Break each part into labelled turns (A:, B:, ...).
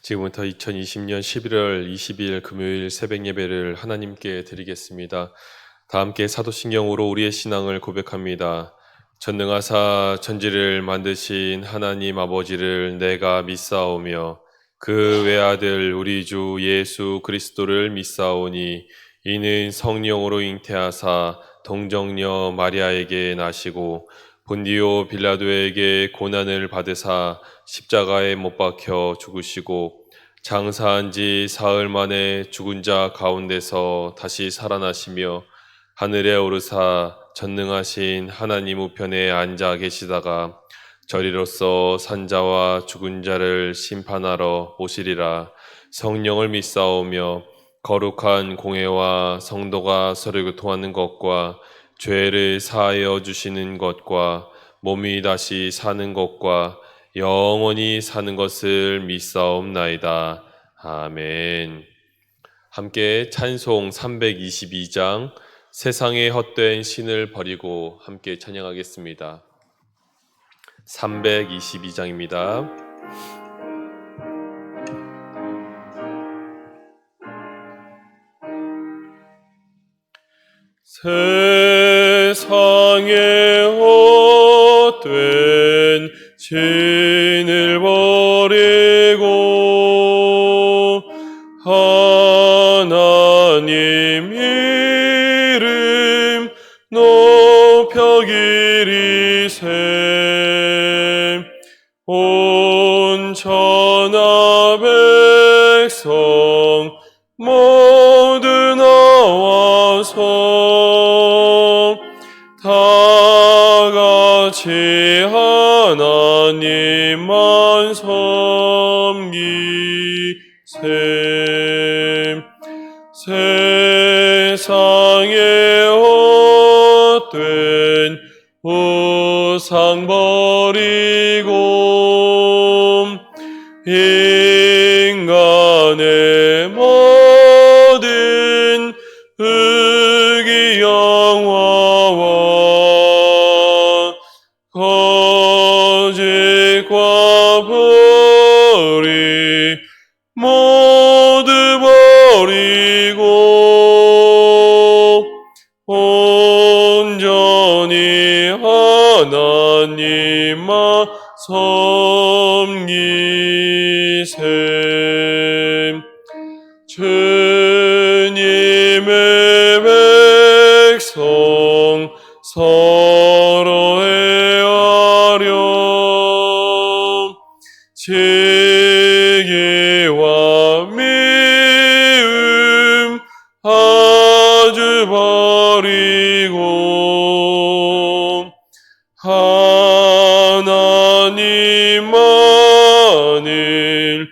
A: 지금부터 2020년 11월 22일 금요일 새벽 예배를 하나님께 드리겠습니다. 다 함께 사도신경으로 우리의 신앙을 고백합니다. 전능하사 천지를 만드신 하나님 아버지를 내가 믿사오며 그 외아들 우리 주 예수 그리스도를 믿사오니 이는 성령으로 잉태하사 동정녀 마리아에게 나시고 본디오 빌라도에게 고난을 받으사 십자가에 못 박혀 죽으시고 장사한 지 사흘 만에 죽은 자 가운데서 다시 살아나시며 하늘에 오르사 전능하신 하나님 우편에 앉아 계시다가 저리로서 산자와 죽은 자를 심판하러 오시리라. 성령을 믿사오며 거룩한 공회와 성도가 서로 교통하는 것과 죄를 사하여 주시는 것과 몸이 다시 사는 것과 영원히 사는 것을 믿사옵나이다. 아멘. 함께 찬송 322장 세상의 헛된 신을 버리고 함께 찬양하겠습니다. 322장입니다. 세상의 헛된 신을 버리고 하나님 이름 높여 기리세 온 천하 백성 모두 나와서 다같이 하나님만 섬기세 세상의 헛된 우상 버리고 인간의 모든 의기영화와 거짓과 불의 모두 버리고 온전히 하나님만 섬기세 주님의 백성 서로 헤아려 시기와 미움 아주 버리고 하나님만을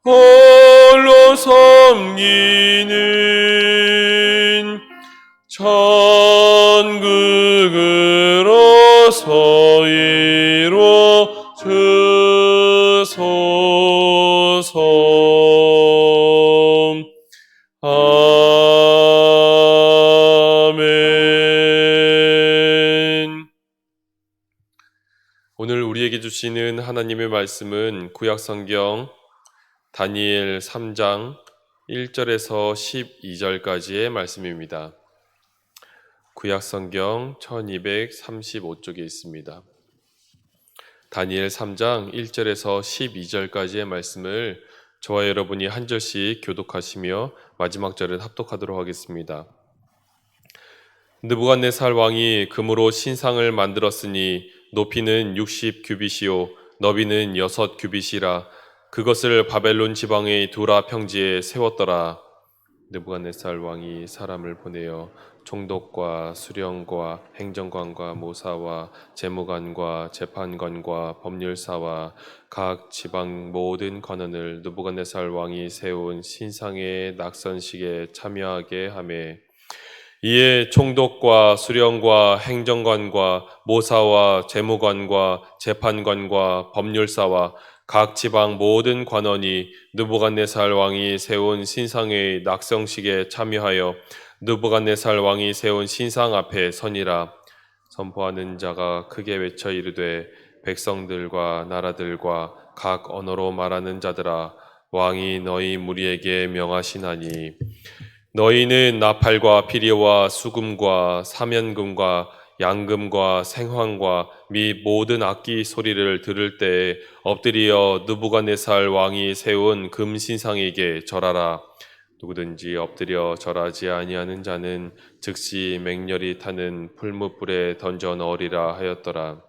A: 홀로 섬기는 천국으로서 이루어 주소서. 아멘. 오늘 우리에게 주시는 하나님의 말씀은 구약성경 다니엘 3장 1절에서 12절까지의 말씀입니다. 구약성경 1235쪽에 있습니다. 다니엘 3장 1절에서 12절까지의 말씀을 저와 여러분이 한 절씩 교독하시며 마지막 절은 합독하도록 하겠습니다. 느부갓네살 왕이 금으로 신상을 만들었으니 높이는 60규빗이요 너비는 6규빗이라 그것을 바벨론 지방의 두라 평지에 세웠더라. 느부갓네살 왕이 사람을 보내어 총독과 수령과 행정관과 모사와 재무관과 재판관과 법률사와 각 지방 모든 관원을 느부갓네살 왕이 세운 신상의 낙선식에 참여하게 하매 이에 총독과 수령과 행정관과 모사와 재무관과 재판관과 법률사와 각 지방 모든 관원이 느부갓네살 왕이 세운 신상의 낙성식에 참여하여 느부갓네살 왕이 세운 신상 앞에 서니라. 선포하는 자가 크게 외쳐 이르되 백성들과 나라들과 각 언어로 말하는 자들아 왕이 너희 무리에게 명하시나니 너희는 나팔과 피리와 수금과 사면금과 양금과 생황과 및 모든 악기 소리를 들을 때에 엎드려 느부갓네살 왕이 세운 금신상에게 절하라. 누구든지 엎드려 절하지 아니하는 자는 즉시 맹렬히 타는 풀무불에 던져 넣으리라 하였더라.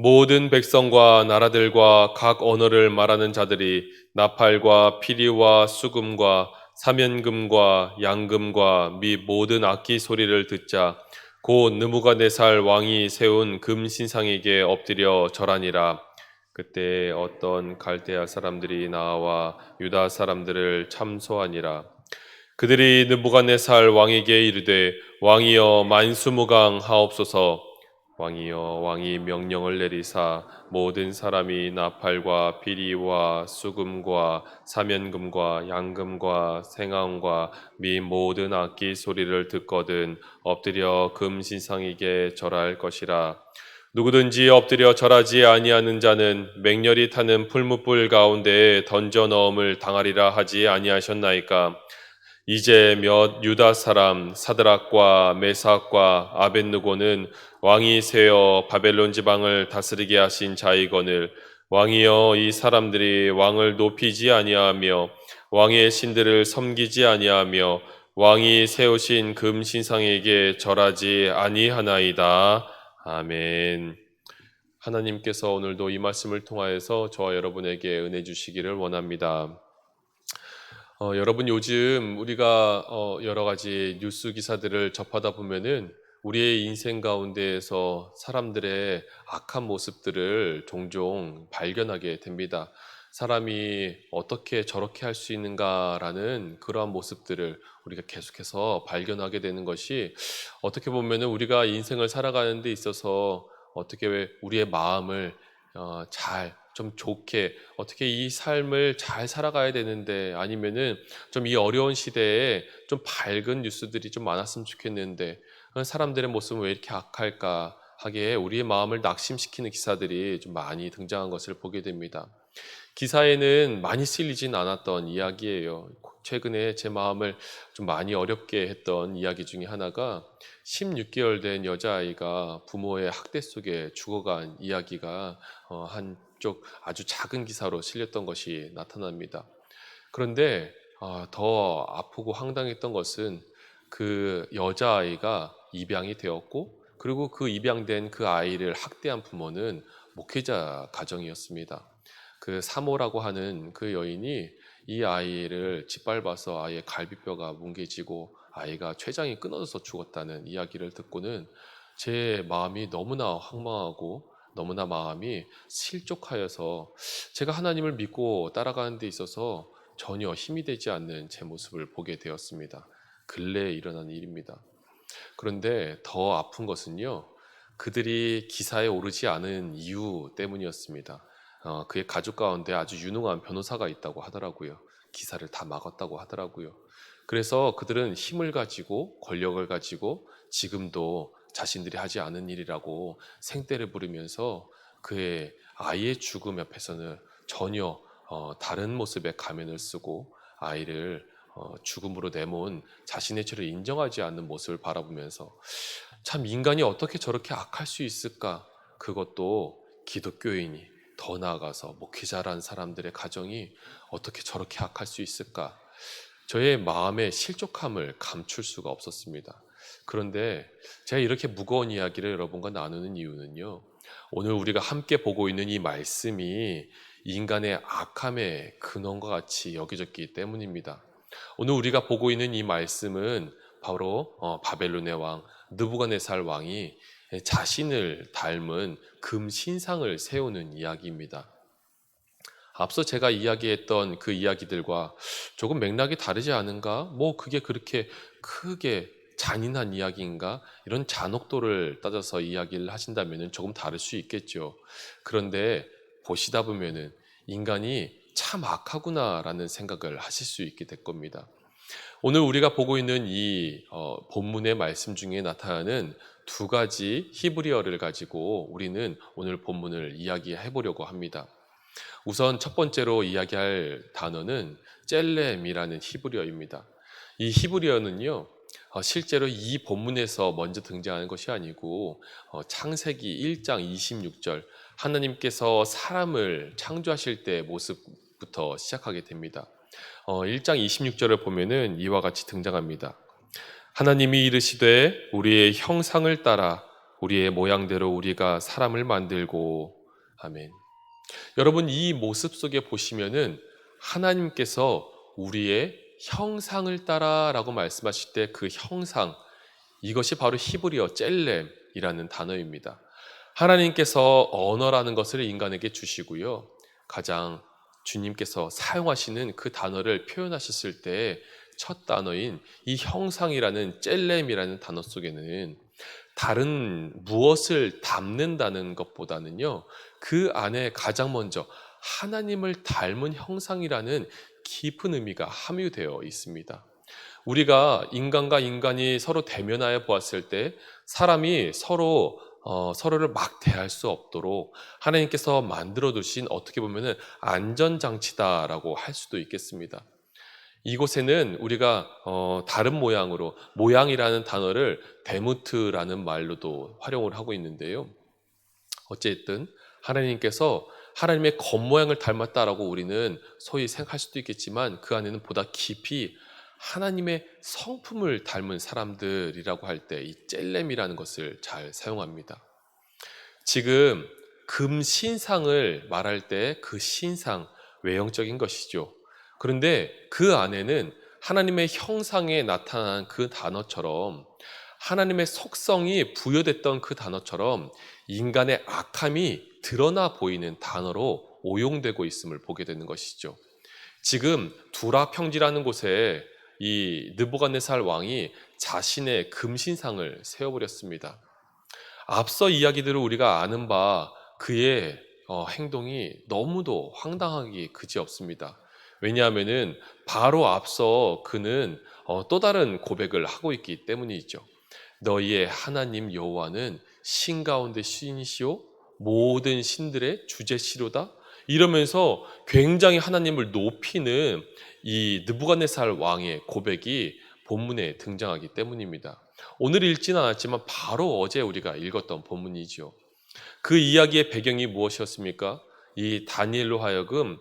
A: 모든 백성과 나라들과 각 언어를 말하는 자들이 나팔과 피리와 수금과 사면금과 양금과 및 모든 악기 소리를 듣자 곧 느부갓네살 왕이 세운 금신상에게 엎드려 절하니라. 그때 어떤 갈대아 사람들이 나와 유다 사람들을 참소하니라. 그들이 느부갓네살 왕에게 이르되 왕이여 만수무강 하옵소서. 왕이여 왕이 명령을 내리사 모든 사람이 나팔과 피리와 수금과 사면금과 양금과 생황과 및 모든 악기 소리를 듣거든 엎드려 금신상에게 절할 것이라. 누구든지 엎드려 절하지 아니하는 자는 맹렬히 타는 풀무불 가운데에 던져 넣음을 당하리라 하지 아니하셨나이까. 이제 몇 유다 사람 사드락과 메삭과 아벳느고는 왕이 세어 바벨론 지방을 다스리게 하신 자이거늘 왕이여 이 사람들이 왕을 높이지 아니하며 왕의 신들을 섬기지 아니하며 왕이 세우신 금신상에게 절하지 아니하나이다. 아멘. 하나님께서 오늘도 이 말씀을 통하여서 저와 여러분에게 은혜 주시기를 원합니다. 여러분 요즘 우리가 여러 가지 뉴스 기사들을 접하다 보면은 우리의 인생 가운데에서 사람들의 악한 모습들을 종종 발견하게 됩니다. 사람이 어떻게 저렇게 할 수 있는가라는 그러한 모습들을 우리가 계속해서 발견하게 되는 것이 어떻게 보면은 우리가 인생을 살아가는 데 있어서 어떻게 우리의 마음을 잘 좀 좋게 어떻게 이 삶을 잘 살아가야 되는데 아니면은 좀 이 어려운 시대에 좀 밝은 뉴스들이 좀 많았으면 좋겠는데 사람들의 모습은 왜 이렇게 악할까 하기에 우리의 마음을 낙심시키는 기사들이 좀 많이 등장한 것을 보게 됩니다. 기사에는 많이 실리진 않았던 이야기예요. 최근에 제 마음을 좀 많이 어렵게 했던 이야기 중에 하나가 16개월 된 여자아이가 부모의 학대 속에 죽어간 이야기가 한쪽 아주 작은 기사로 실렸던 것이 나타납니다. 그런데 더 아프고 황당했던 것은 그 여자아이가 입양이 되었고 그리고 그 입양된 그 아이를 학대한 부모는 목회자 가정이었습니다. 그 사모라고 하는 그 여인이 이 아이를 짓밟아서 아이의 갈비뼈가 뭉개지고 아이가 췌장이 끊어져서 죽었다는 이야기를 듣고는 제 마음이 너무나 황망하고 너무나 마음이 실족하여서 제가 하나님을 믿고 따라가는 데 있어서 전혀 힘이 되지 않는 제 모습을 보게 되었습니다. 근래에 일어난 일입니다. 그런데 더 아픈 것은요, 그들이 기사에 오르지 않은 이유 때문이었습니다. 그의 가족 가운데 아주 유능한 변호사가 있다고 하더라고요. 기사를 다 막았다고 하더라고요. 그래서 그들은 힘을 가지고 권력을 가지고 지금도 자신들이 하지 않은 일이라고 생떼를 부리면서 그의 아이의 죽음 옆에서는 전혀 다른 모습의 가면을 쓰고 아이를 죽음으로 내몬 자신의 죄를 인정하지 않는 모습을 바라보면서 참 인간이 어떻게 저렇게 악할 수 있을까? 그것도 기독교인이 더 나아가서 목회자란 사람들의 가정이 어떻게 저렇게 악할 수 있을까? 저의 마음의 실족함을 감출 수가 없었습니다. 그런데 제가 이렇게 무거운 이야기를 여러분과 나누는 이유는요. 오늘 우리가 함께 보고 있는 이 말씀이 인간의 악함의 근원과 같이 여겨졌기 때문입니다. 오늘 우리가 보고 있는 이 말씀은 바로 바벨론의 왕 느부갓네살 왕이 자신을 닮은 금 신상을 세우는 이야기입니다. 앞서 제가 이야기했던 그 이야기들과 조금 맥락이 다르지 않은가? 뭐 그게 그렇게 크게 잔인한 이야기인가? 이런 잔혹도를 따져서 이야기를 하신다면 조금 다를 수 있겠죠. 그런데 보시다 보면은 인간이 참 악하구나라는 생각을 하실 수 있게 될 겁니다. 오늘 우리가 보고 있는 이 본문의 말씀 중에 나타나는 두 가지 히브리어를 가지고 우리는 오늘 본문을 이야기해 보려고 합니다. 우선 첫 번째로 이야기할 단어는 젤렘이라는 히브리어입니다. 이 히브리어는요, 실제로 이 본문에서 먼저 등장하는 것이 아니고 창세기 1장 26절 하나님께서 사람을 창조하실 때 모습부터 시작하게 됩니다. 1장 26절을 보면은 이와 같이 등장합니다. 하나님이 이르시되 우리의 형상을 따라 우리의 모양대로 우리가 사람을 만들고 아멘. 여러분 이 모습 속에 보시면은 하나님께서 우리의 형상을 따라라고 말씀하실 때 그 형상 이것이 바로 히브리어 젤렘이라는 단어입니다. 하나님께서 언어라는 것을 인간에게 주시고요. 가장 주님께서 사용하시는 그 단어를 표현하셨을 때 첫 단어인 이 형상이라는 젤렘이라는 단어 속에는 다른 무엇을 담는다는 것보다는요, 그 안에 가장 먼저 하나님을 닮은 형상이라는 깊은 의미가 함유되어 있습니다. 우리가 인간과 인간이 서로 대면하여 보았을 때 사람이 서로를 막 대할 수 없도록 하나님께서 만들어 두신 어떻게 보면은 안전장치다라고 할 수도 있겠습니다. 이곳에는 우리가 다른 모양으로 모양이라는 단어를 데무트라는 말로도 활용을 하고 있는데요. 어쨌든 하나님께서 하나님의 겉모양을 닮았다라고 우리는 소위 생각할 수도 있겠지만 그 안에는 보다 깊이 하나님의 성품을 닮은 사람들이라고 할 때 이 젤렘이라는 것을 잘 사용합니다. 지금 금신상을 말할 때 그 신상 외형적인 것이죠. 그런데 그 안에는 하나님의 형상에 나타난 그 단어처럼 하나님의 속성이 부여됐던 그 단어처럼 인간의 악함이 드러나 보이는 단어로 오용되고 있음을 보게 되는 것이죠. 지금 두라 평지라는 곳에 이 느부갓네살 왕이 자신의 금신상을 세워버렸습니다. 앞서 이야기들을 우리가 아는 바 그의 행동이 너무도 황당하기 그지없습니다. 왜냐하면은 바로 앞서 그는 또 다른 고백을 하고 있기 때문이죠. 너희의 하나님 여호와는 신 가운데 신이시오 모든 신들의 주제시로다 이러면서 굉장히 하나님을 높이는 이 느부갓네살 왕의 고백이 본문에 등장하기 때문입니다. 오늘 읽지는 않았지만 바로 어제 우리가 읽었던 본문이죠. 그 이야기의 배경이 무엇이었습니까? 이 다니엘로 하여금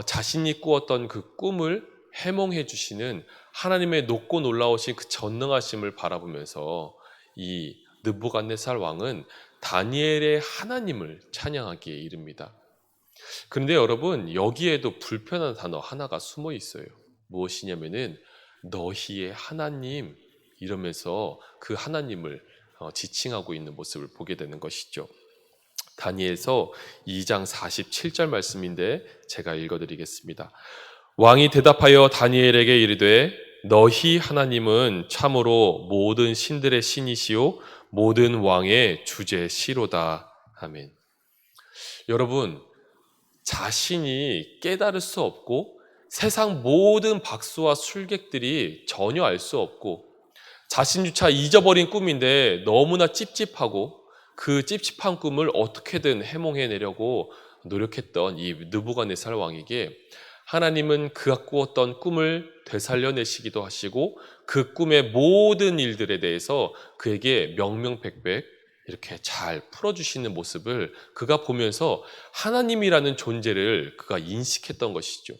A: 자신이 꾸었던 그 꿈을 해몽해 주시는 하나님의 높고 놀라우신 그 전능하심을 바라보면서 이 느부갓네살 왕은 다니엘의 하나님을 찬양하기에 이릅니다. 그런데 여러분 여기에도 불편한 단어 하나가 숨어 있어요. 무엇이냐면은 너희의 하나님 이러면서 그 하나님을 지칭하고 있는 모습을 보게 되는 것이죠. 다니엘서 2장 47절 말씀인데 제가 읽어드리겠습니다. 왕이 대답하여 다니엘에게 이르되 너희 하나님은 참으로 모든 신들의 신이시요 모든 왕의 주제시로다. 아멘. 여러분 자신이 깨달을 수 없고 세상 모든 박수와 술객들이 전혀 알 수 없고 자신조차 잊어버린 꿈인데 너무나 찝찝하고 그 찝찝한 꿈을 어떻게든 해몽해내려고 노력했던 이 느부갓네살 왕에게 하나님은 그가 꾸었던 꿈을 되살려내시기도 하시고 그 꿈의 모든 일들에 대해서 그에게 명명백백 이렇게 잘 풀어주시는 모습을 그가 보면서 하나님이라는 존재를 그가 인식했던 것이죠.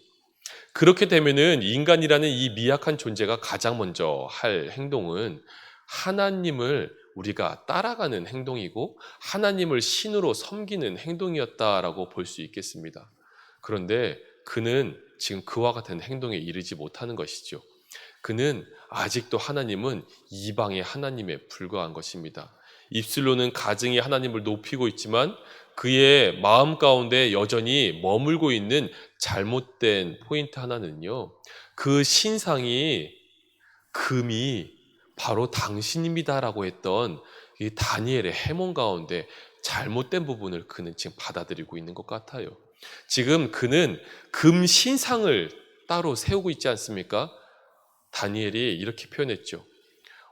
A: 그렇게 되면은 인간이라는 이 미약한 존재가 가장 먼저 할 행동은 하나님을 우리가 따라가는 행동이고 하나님을 신으로 섬기는 행동이었다라고 볼 수 있겠습니다. 그런데 그는 지금 그와 같은 행동에 이르지 못하는 것이죠. 그는 아직도 하나님은 이방의 하나님에 불과한 것입니다. 입술로는 가증히 하나님을 높이고 있지만 그의 마음 가운데 여전히 머물고 있는 잘못된 포인트 하나는요. 그 신상이 금이 바로 당신입니다라고 했던 이 다니엘의 해몽 가운데 잘못된 부분을 그는 지금 받아들이고 있는 것 같아요. 지금 그는 금 신상을 따로 세우고 있지 않습니까? 다니엘이 이렇게 표현했죠.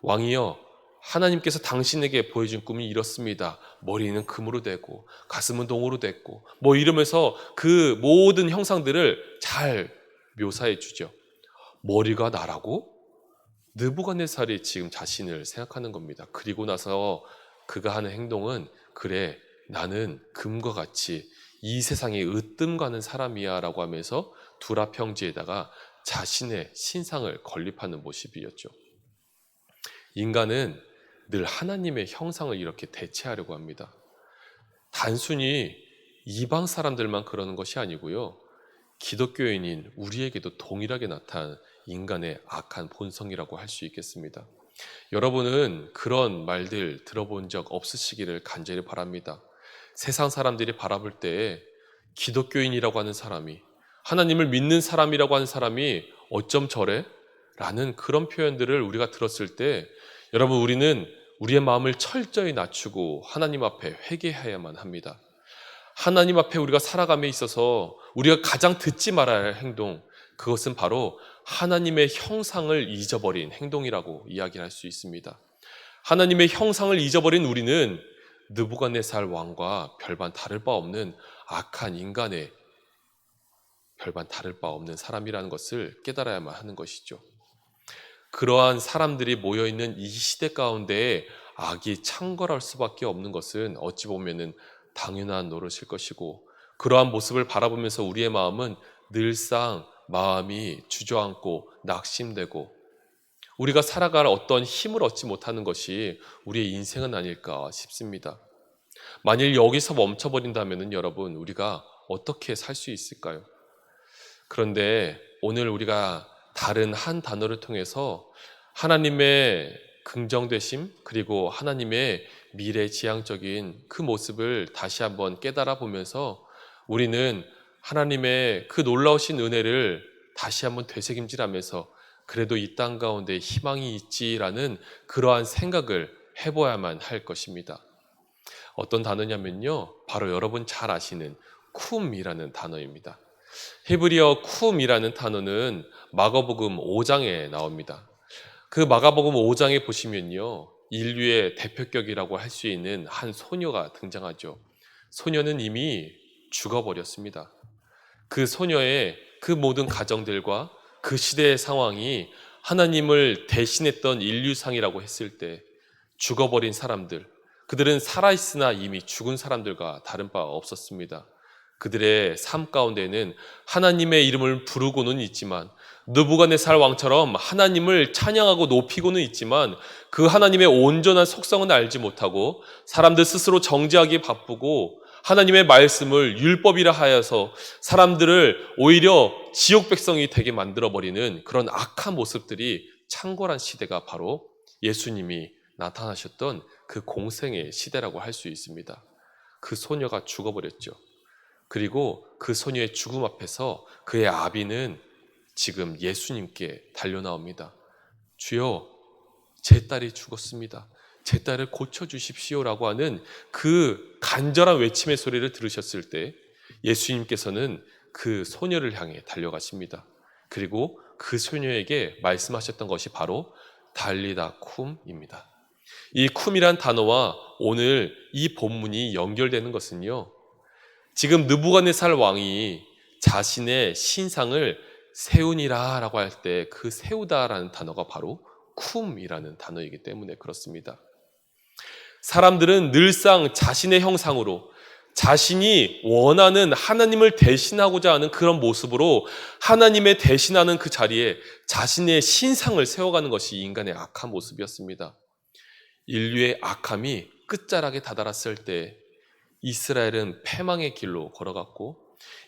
A: 왕이여 하나님께서 당신에게 보여준 꿈이 이렇습니다. 머리는 금으로 되고 가슴은 동으로 됐고 뭐 이러면서 그 모든 형상들을 잘 묘사해 주죠. 머리가 나라고? 느부갓네살이 지금 자신을 생각하는 겁니다. 그리고 나서 그가 하는 행동은 그래 나는 금과 같이 이 세상에 으뜸 가는 사람이야 라고 하면서 두라평지에다가 자신의 신상을 건립하는 모습이었죠. 인간은 늘 하나님의 형상을 이렇게 대체하려고 합니다. 단순히 이방 사람들만 그러는 것이 아니고요. 기독교인인 우리에게도 동일하게 나타난 인간의 악한 본성이라고 할 수 있겠습니다. 여러분은 그런 말들 들어본 적 없으시기를 간절히 바랍니다. 세상 사람들이 바라볼 때 기독교인이라고 하는 사람이, 하나님을 믿는 사람이라고 하는 사람이 어쩜 저래? 라는 그런 표현들을 우리가 들었을 때 여러분 우리는 우리의 마음을 철저히 낮추고 하나님 앞에 회개해야만 합니다. 하나님 앞에 우리가 살아감에 있어서 우리가 가장 듣지 말아야 할 행동, 그것은 바로 하나님의 형상을 잊어버린 행동이라고 이야기할 수 있습니다. 하나님의 형상을 잊어버린 우리는 느부갓네살 왕과 별반 다를 바 없는 악한 인간의 별반 다를 바 없는 사람이라는 것을 깨달아야만 하는 것이죠. 그러한 사람들이 모여있는 이 시대 가운데에 악이 창궐할 수밖에 없는 것은 어찌 보면은 당연한 노릇일 것이고, 그러한 모습을 바라보면서 우리의 마음은 늘상 마음이 주저앉고 낙심되고 우리가 살아갈 어떤 힘을 얻지 못하는 것이 우리의 인생은 아닐까 싶습니다. 만일 여기서 멈춰버린다면 여러분 우리가 어떻게 살 수 있을까요? 그런데 오늘 우리가 다른 한 단어를 통해서 하나님의 긍정되심 그리고 하나님의 미래지향적인 그 모습을 다시 한번 깨달아 보면서 우리는 하나님의 그 놀라우신 은혜를 다시 한번 되새김질하면서 그래도 이 땅 가운데 희망이 있지라는 그러한 생각을 해봐야만 할 것입니다. 어떤 단어냐면요, 바로 여러분 잘 아시는 쿰이라는 단어입니다. 히브리어 쿰이라는 단어는 마가복음 5장에 나옵니다. 그 마가복음 5장에 보시면요, 인류의 대표격이라고 할 수 있는 한 소녀가 등장하죠. 소녀는 이미 죽어버렸습니다. 그 소녀의 그 모든 가정들과 그 시대의 상황이 하나님을 대신했던 인류상이라고 했을 때 죽어버린 사람들, 그들은 살아있으나 이미 죽은 사람들과 다른 바 없었습니다. 그들의 삶 가운데는 하나님의 이름을 부르고는 있지만, 느부갓네살 왕처럼 하나님을 찬양하고 높이고는 있지만 그 하나님의 온전한 속성은 알지 못하고 사람들 스스로 정죄하기에 바쁘고 하나님의 말씀을 율법이라 하여서 사람들을 오히려 지옥 백성이 되게 만들어버리는 그런 악한 모습들이 창궐한 시대가 바로 예수님이 나타나셨던 그 공생의 시대라고 할 수 있습니다. 그 소녀가 죽어버렸죠. 그리고 그 소녀의 죽음 앞에서 그의 아비는 지금 예수님께 달려나옵니다. 주여, 제 딸이 죽었습니다. 제 딸을 고쳐주십시오라고 하는 그 간절한 외침의 소리를 들으셨을 때 예수님께서는 그 소녀를 향해 달려가십니다. 그리고 그 소녀에게 말씀하셨던 것이 바로 달리다 쿰입니다. 이 쿰이란 단어와 오늘 이 본문이 연결되는 것은요, 지금 느부갓네살 왕이 자신의 신상을 세우니라 라고 할 때 그 세우다라는 단어가 바로 쿰이라는 단어이기 때문에 그렇습니다. 사람들은 늘상 자신의 형상으로 자신이 원하는 하나님을 대신하고자 하는 그런 모습으로 하나님의 대신하는 그 자리에 자신의 신상을 세워가는 것이 인간의 악한 모습이었습니다. 인류의 악함이 끝자락에 다다랐을 때 이스라엘은 패망의 길로 걸어갔고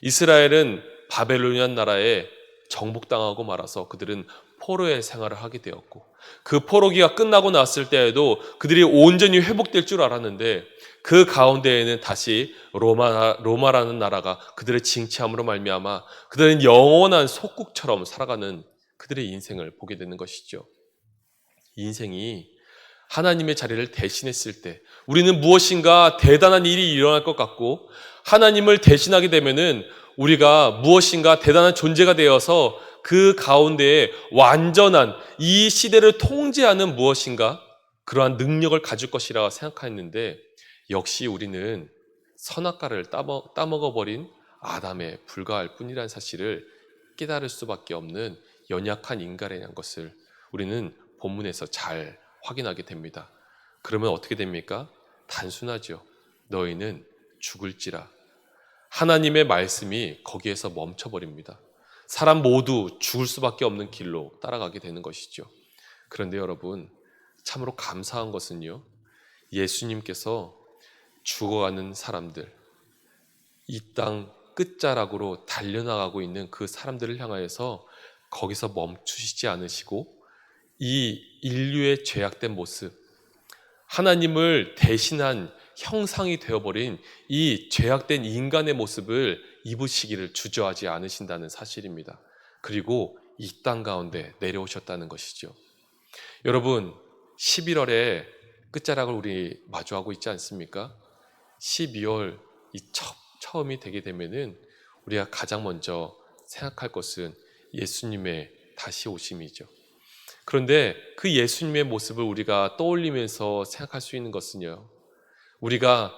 A: 이스라엘은 바벨로니안 나라에 정복당하고 말아서 그들은 포로의 생활을 하게 되었고 그 포로기가 끝나고 났을 때에도 그들이 온전히 회복될 줄 알았는데 그 가운데에는 다시 로마라는 나라가 그들의 징치함으로 말미암아 그들은 영원한 속국처럼 살아가는 그들의 인생을 보게 되는 것이죠. 인생이 하나님의 자리를 대신했을 때 우리는 무엇인가 대단한 일이 일어날 것 같고 하나님을 대신하게 되면은 우리가 무엇인가 대단한 존재가 되어서 그 가운데에 완전한 이 시대를 통제하는 무엇인가 그러한 능력을 가질 것이라 생각했는데 역시 우리는 선악과를 따먹어버린 아담에 불과할 뿐이라는 사실을 깨달을 수밖에 없는 연약한 인간이라는 것을 우리는 본문에서 잘 확인하게 됩니다. 그러면 어떻게 됩니까? 단순하죠. 너희는 죽을지라. 하나님의 말씀이 거기에서 멈춰버립니다. 사람 모두 죽을 수밖에 없는 길로 따라가게 되는 것이죠. 그런데 여러분, 참으로 감사한 것은요, 예수님께서 죽어가는 사람들, 이 땅 끝자락으로 달려나가고 있는 그 사람들을 향하여서 거기서 멈추시지 않으시고 이 인류의 죄악된 모습, 하나님을 대신한 형상이 되어버린 이 죄악된 인간의 모습을 입으시기를 주저하지 않으신다는 사실입니다. 그리고 이 땅 가운데 내려오셨다는 것이죠. 여러분, 11월에 끝자락을 우리 마주하고 있지 않습니까? 12월 이 처음이 되게 되면은 우리가 가장 먼저 생각할 것은 예수님의 다시 오심이죠. 그런데 그 예수님의 모습을 우리가 떠올리면서 생각할 수 있는 것은요, 우리가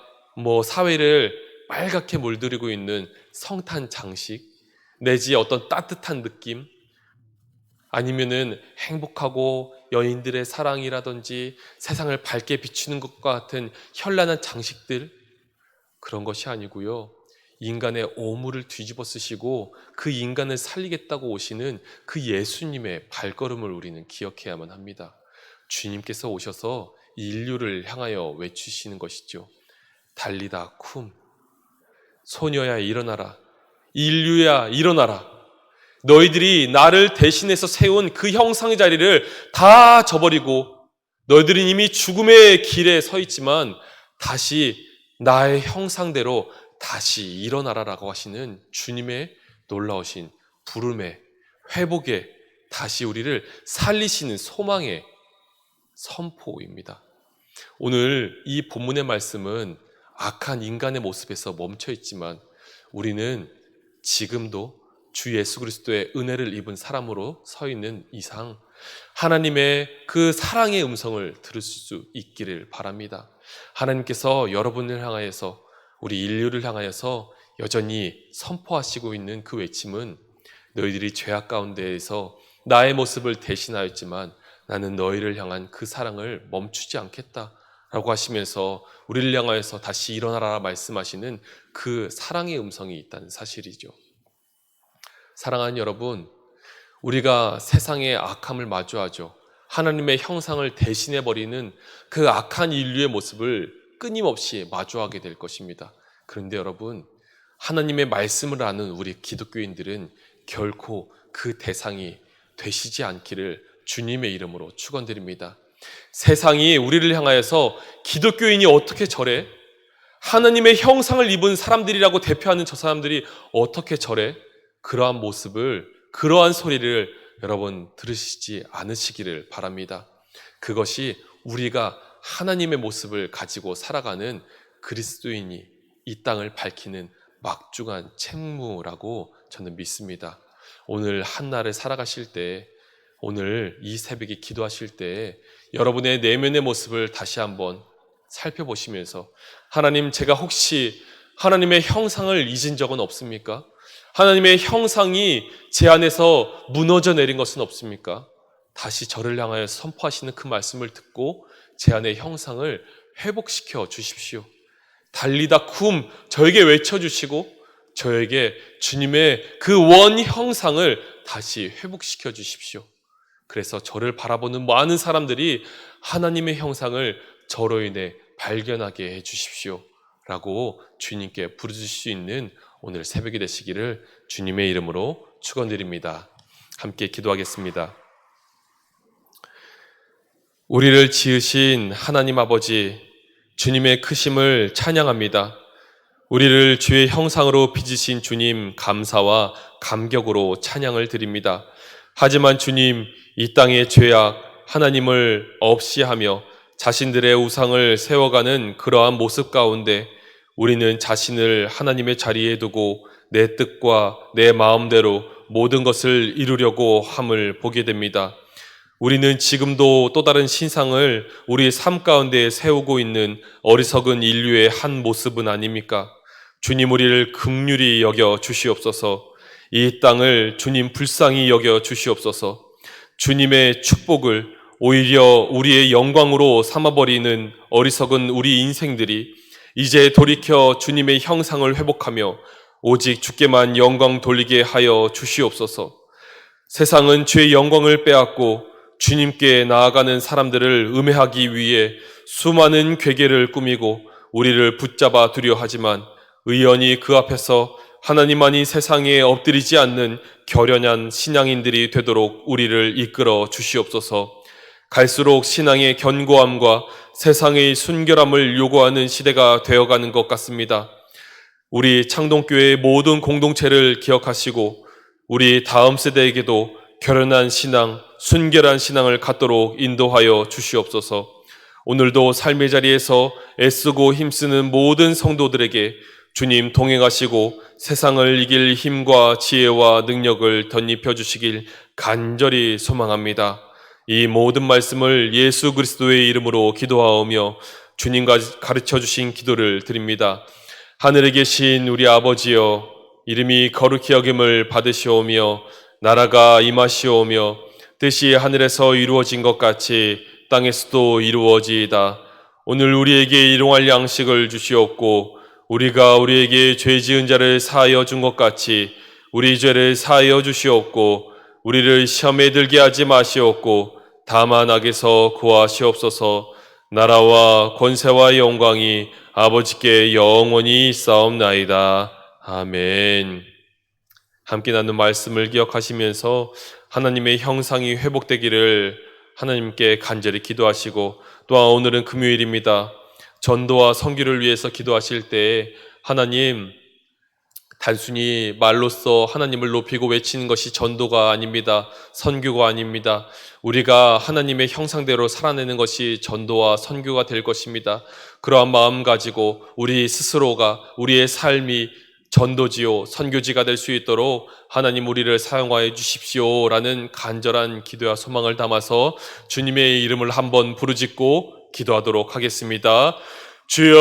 A: 사회를 빨갛게 물들이고 있는 성탄 장식 내지 어떤 따뜻한 느낌, 아니면은 행복하고 연인들의 사랑이라든지 세상을 밝게 비추는 것과 같은 현란한 장식들, 그런 것이 아니고요, 인간의 오물을 뒤집어 쓰시고 그 인간을 살리겠다고 오시는 그 예수님의 발걸음을 우리는 기억해야만 합니다. 주님께서 오셔서 인류를 향하여 외치시는 것이죠. 달리다 쿰, 소녀야 일어나라, 인류야 일어나라. 너희들이 나를 대신해서 세운 그 형상의 자리를 다 저버리고 너희들은 이미 죽음의 길에 서 있지만 다시 나의 형상대로 다시 일어나라라고 하시는 주님의 놀라우신 부름의 회복의 다시 우리를 살리시는 소망의 선포입니다. 오늘 이 본문의 말씀은 악한 인간의 모습에서 멈춰 있지만 우리는 지금도 주 예수 그리스도의 은혜를 입은 사람으로 서 있는 이상 하나님의 그 사랑의 음성을 들을 수 있기를 바랍니다. 하나님께서 여러분을 향하여서 우리 인류를 향하여서 여전히 선포하시고 있는 그 외침은 너희들이 죄악 가운데에서 나의 모습을 대신하였지만 나는 너희를 향한 그 사랑을 멈추지 않겠다라고 하시면서 우리를 향하여서 다시 일어나라 말씀하시는 그 사랑의 음성이 있다는 사실이죠. 사랑하는 여러분, 우리가 세상의 악함을 마주하죠. 하나님의 형상을 대신해버리는 그 악한 인류의 모습을 끊임없이 마주하게 될 것입니다. 그런데 여러분, 하나님의 말씀을 아는 우리 기독교인들은 결코 그 대상이 되시지 않기를 주님의 이름으로 축원드립니다. 세상이 우리를 향하여서 기독교인이 어떻게 저래? 하나님의 형상을 입은 사람들이라고 대표하는 저 사람들이 어떻게 저래? 그러한 모습을, 그러한 소리를 여러분 들으시지 않으시기를 바랍니다. 그것이 우리가 하나님의 모습을 가지고 살아가는 그리스도인이 이 땅을 밝히는 막중한 책무라고 저는 믿습니다. 오늘 한날을 살아가실 때, 오늘 이 새벽에 기도하실 때 여러분의 내면의 모습을 다시 한번 살펴보시면서 하나님, 제가 혹시 하나님의 형상을 잊은 적은 없습니까? 하나님의 형상이 제 안에서 무너져 내린 것은 없습니까? 다시 저를 향하여 선포하시는 그 말씀을 듣고 제 안의 형상을 회복시켜 주십시오. 달리다 쿰, 저에게 외쳐주시고 저에게 주님의 그 원 형상을 다시 회복시켜 주십시오. 그래서 저를 바라보는 많은 사람들이 하나님의 형상을 저로 인해 발견하게 해 주십시오 라고 주님께 부르실 수 있는 오늘 새벽이 되시기를 주님의 이름으로 축원드립니다. 함께 기도하겠습니다. 우리를 지으신 하나님 아버지, 주님의 크심을 찬양합니다. 우리를 주의 형상으로 빚으신 주님, 감사와 감격으로 찬양을 드립니다. 하지만 주님, 이 땅의 죄악, 하나님을 없이 하며 자신들의 우상을 세워가는 그러한 모습 가운데 우리는 자신을 하나님의 자리에 두고 내 뜻과 내 마음대로 모든 것을 이루려고 함을 보게 됩니다. 우리는 지금도 또 다른 신상을 우리의 삶 가운데 세우고 있는 어리석은 인류의 한 모습은 아닙니까? 주님, 우리를 긍휼히 여겨 주시옵소서. 이 땅을 주님 불쌍히 여겨 주시옵소서. 주님의 축복을 오히려 우리의 영광으로 삼아버리는 어리석은 우리 인생들이 이제 돌이켜 주님의 형상을 회복하며 오직 주께만 영광 돌리게 하여 주시옵소서. 세상은 주의 영광을 빼앗고 주님께 나아가는 사람들을 음해하기 위해 수많은 괴계를 꾸미고 우리를 붙잡아 두려 하지만 의연히 그 앞에서 하나님만이 세상에 엎드리지 않는 결연한 신앙인들이 되도록 우리를 이끌어 주시옵소서. 갈수록 신앙의 견고함과 세상의 순결함을 요구하는 시대가 되어가는 것 같습니다. 우리 창동교회의 모든 공동체를 기억하시고 우리 다음 세대에게도 결연한 신앙, 순결한 신앙을 갖도록 인도하여 주시옵소서. 오늘도 삶의 자리에서 애쓰고 힘쓰는 모든 성도들에게 주님 동행하시고 세상을 이길 힘과 지혜와 능력을 덧입혀 주시길 간절히 소망합니다. 이 모든 말씀을 예수 그리스도의 이름으로 기도하오며 주님과 가르쳐 주신 기도를 드립니다. 하늘에 계신 우리 아버지여, 이름이 거룩히 여김을 받으시오며 나라가 임하시오며 뜻이 하늘에서 이루어진 것 같이 땅에서도 이루어지이다. 오늘 우리에게 일용할 양식을 주시옵고 우리가 우리에게 죄 지은 자를 사하여 준 것 같이 우리 죄를 사하여 주시옵고 우리를 시험에 들게 하지 마시옵고 다만 악에서 구하시옵소서. 나라와 권세와 영광이 아버지께 영원히 있사옵나이다. 아멘. 함께 나눈 말씀을 기억하시면서 하나님의 형상이 회복되기를 하나님께 간절히 기도하시고, 또한 오늘은 금요일입니다. 전도와 선교를 위해서 기도하실 때에 하나님, 단순히 말로써 하나님을 높이고 외치는 것이 전도가 아닙니다. 선교가 아닙니다. 우리가 하나님의 형상대로 살아내는 것이 전도와 선교가 될 것입니다. 그러한 마음 가지고 우리 스스로가, 우리의 삶이 전도지요 선교지가 될 수 있도록 하나님 우리를 사용하여 주십시오 라는 간절한 기도와 소망을 담아서 주님의 이름을 한번 부르짖고 기도하도록 하겠습니다. 주여